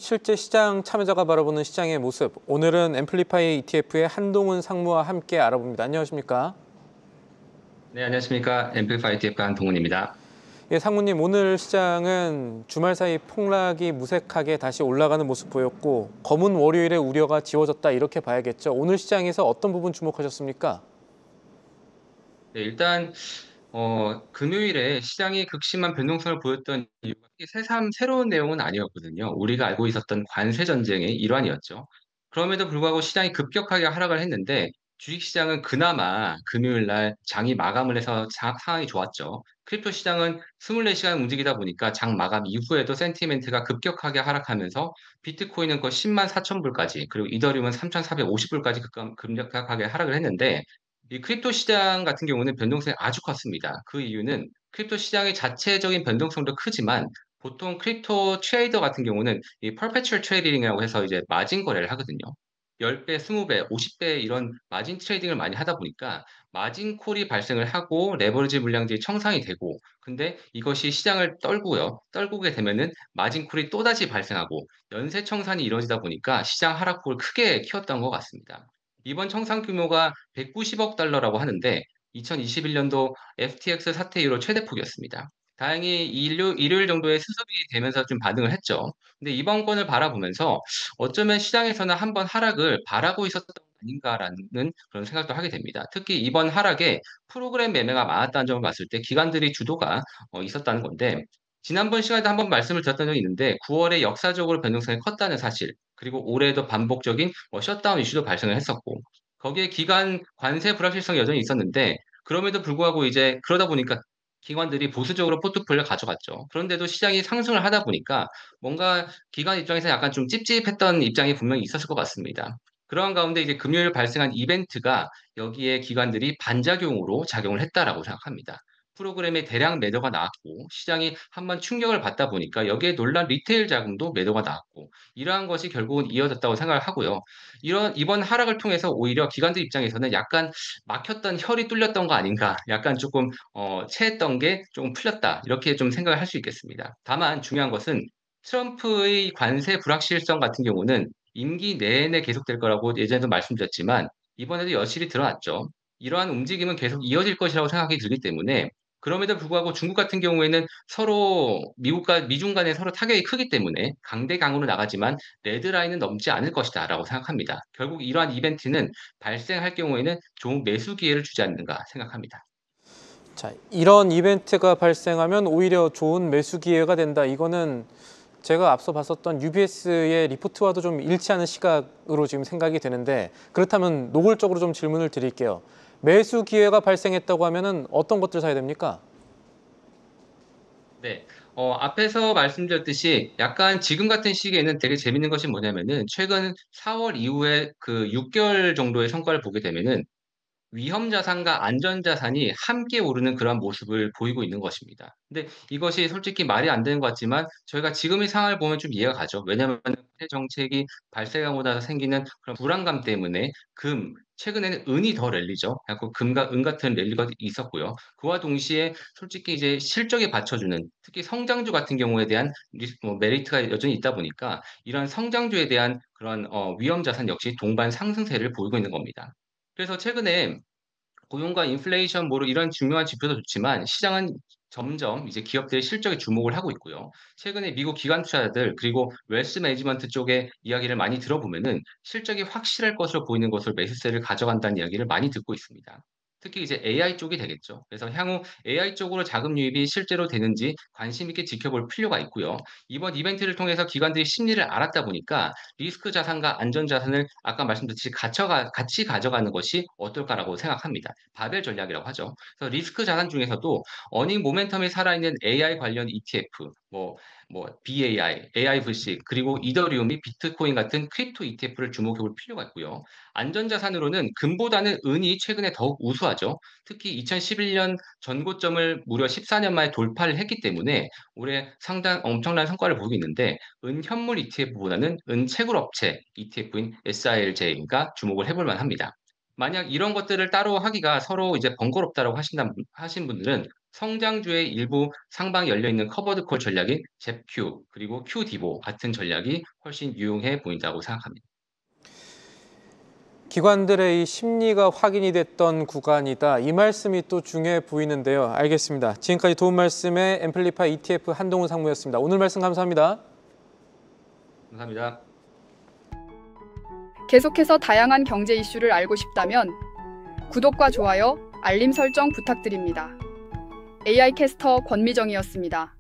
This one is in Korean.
실제 시장 참여자가 바라보는 시장의 모습. 오늘은 앰플리파이 ETF의 한동훈 상무와 함께 알아봅니다. 안녕하십니까? 네, 안녕하십니까. 앰플리파이 TF 한동훈입니다. 예, 상무님, 오늘 시장은 주말 사이 폭락이 무색하게 다시 올라가는 모습 보였고 검은 월요일의 우려가 지워졌다 이렇게 봐야겠죠. 오늘 시장에서 어떤 부분 주목하셨습니까? 네, 일단 금요일에 시장이 극심한 변동성을 보였던 이유가 새삼 새로운 내용은 아니었거든요. 우리가 알고 있었던 관세 전쟁의 일환이었죠. 그럼에도 불구하고 시장이 급격하게 하락을 했는데 주식시장은 그나마 금요일 날 장이 마감을 해서 상황이 좋았죠. 크립토 시장은 24시간 움직이다 보니까 장 마감 이후에도 센티멘트가 급격하게 하락하면서 비트코인은 거의 10만 4천 불까지 그리고 이더리움은 3,450불까지 급격하게 하락을 했는데 이 크립토 시장 같은 경우는 변동성이 아주 컸습니다. 그 이유는 크립토 시장의 자체적인 변동성도 크지만 보통 크립토 트레이더 같은 경우는 이 perpetual trading이라고 해서 이제 마진 거래를 하거든요. 10배, 20배, 50배 이런 마진 트레이딩을 많이 하다 보니까 마진 콜이 발생을 하고 레버리지 물량들이 청산이 되고 근데 이것이 시장을 떨고요. 떨구게 되면은 마진 콜이 또다시 발생하고 연쇄 청산이 이루어지다 보니까 시장 하락폭을 크게 키웠던 것 같습니다. 이번 청산 규모가 190억 달러라고 하는데 2021년도 FTX 사태 이후로 최대폭이었습니다. 다행히 일요일 정도에 수습이 되면서 좀 반등을 했죠. 근데 이번 건을 바라보면서 어쩌면 시장에서는 한번 하락을 바라고 있었던 거 아닌가라는 그런 생각도 하게 됩니다. 특히 이번 하락에 프로그램 매매가 많았다는 점을 봤을 때 기관들이 주도가 있었다는 건데 지난번 시간에도 한번 말씀을 드렸던 적이 있는데 9월에 역사적으로 변동성이 컸다는 사실 그리고 올해도 반복적인 셧다운 이슈도 발생을 했었고 거기에 기관 관세 불확실성이 여전히 있었는데 그럼에도 불구하고 이제 그러다 보니까 기관들이 보수적으로 포트폴리오를 가져갔죠. 그런데도 시장이 상승을 하다 보니까 뭔가 기관 입장에서 약간 좀 찝찝했던 입장이 분명히 있었을 것 같습니다. 그러한 가운데 이제 금요일 발생한 이벤트가 여기에 기관들이 반작용으로 작용을 했다라고 생각합니다. 프로그램에 대량 매도가 나왔고 시장이 한번 충격을 받다 보니까 여기에 놀란 리테일 자금도 매도가 나왔고 이러한 것이 결국은 이어졌다고 생각을 하고요. 이번 하락을 통해서 오히려 기관들 입장에서는 약간 '막혔던 혈이 뚫렸던 거 아닌가. 약간 조금 체했던 게 조금 풀렸다.' 이렇게 좀 생각을 할 수 있겠습니다. 다만 중요한 것은 트럼프의 관세 불확실성 같은 경우는 임기 내내 계속될 거라고 예전에도 말씀드렸지만 이번에도 여실히 드러났죠. 이러한 움직임은 계속 이어질 것이라고 생각이 들기 때문에 그럼에도 불구하고 중국 같은 경우에는 서로 미국과 미중 간에 서로 타격이 크기 때문에 강대강으로 나가지만 '레드라인은 넘지 않을 것이다.'라고 생각합니다. 결국 이러한 이벤트는 발생할 경우에는 좋은 매수 기회를 주지 않는가 생각합니다. 자, 이런 이벤트가 발생하면 오히려 좋은 매수 기회가 된다. 이거는 제가 앞서 봤었던 UBS의 리포트와도 좀 일치하는 시각으로 지금 생각이 되는데 그렇다면 노골적으로 좀 질문을 드릴게요. 매수 기회가 발생했다고 하면은 어떤 것들 사야 됩니까? 네. 앞에서 말씀드렸듯이 약간 지금 같은 시기에는 되게 재밌는 것이 뭐냐면은 최근 4월 이후에 그 6 개월 정도의 성과를 보게 되면은 위험 자산과 안전 자산이 함께 오르는 그런 모습을 보이고 있는 것입니다. 근데 이것이 솔직히 말이 안 되는 것 같지만 저희가 지금의 상황을 보면 좀 이해가 가죠. 왜냐하면은 새 정책이 발생하고 나서 생기는 그런 불안감 때문에 최근에는 은이 더 랠리죠. 그래 갖고 금과 은 같은 랠리가 있었고요. 그와 동시에 솔직히 이제 실적에 받쳐주는 특히 성장주 같은 경우에 대한 메리트가 여전히 있다 보니까 이런 성장주에 대한 그런 위험 자산 역시 동반 상승세를 보이고 있는 겁니다. 그래서 최근에 고용과 인플레이션 이런 중요한 지표도 좋지만 시장은 점점 이제 기업들의 실적에 주목을 하고 있고요. 최근에 미국 기관 투자자들 그리고 웰스 매니지먼트 쪽의 이야기를 많이 들어보면은 실적이 확실할 것으로 보이는 것으로 매수세를 가져간다는 이야기를 많이 듣고 있습니다. 특히 이제 AI 쪽이 되겠죠. 그래서 향후 AI 쪽으로 자금 유입이 실제로 되는지 관심 있게 지켜볼 필요가 있고요. 이번 이벤트를 통해서 기관들이 심리를 알았다 보니까 리스크 자산과 안전 자산을 아까 말씀드렸듯이 같이 가져가는 것이 어떨까라고 생각합니다. 바벨 전략이라고 하죠. 그래서 리스크 자산 중에서도 어닝 모멘텀이 살아있는 AI 관련 ETF, BAI, AIVC 그리고 이더리움 및 비트코인 같은 크립토 ETF를 주목해 볼 필요가 있고요. 안전 자산으로는 금보다는 은이 최근에 더욱 우수하죠. 특히 2011년 전고점을 무려 14년 만에 돌파를 했기 때문에 올해 상당 엄청난 성과를 보이고 있는데 은 현물 ETF보다는 은 채굴 업체 ETF인 SILJ가 주목을 해볼 만합니다. 만약 이런 것들을 따로 하기가 서로 이제 번거롭다라고 하신 분들은 성장주의 일부 상방이 열려 있는 커버드 콜 전략인 잽큐 그리고 큐디보 같은 전략이 훨씬 유용해 보인다고 생각합니다. 기관들의 이 심리가 확인이 됐던 구간이다. 이 말씀이 또 중요해 보이는데요. 알겠습니다. 지금까지 도움 말씀에 앰플리파이 ETF 한동훈 상무였습니다. 오늘 말씀 감사합니다. 감사합니다. 계속해서 다양한 경제 이슈를 알고 싶다면 구독과 좋아요, 알림 설정 부탁드립니다. AI 캐스터 권미정이었습니다.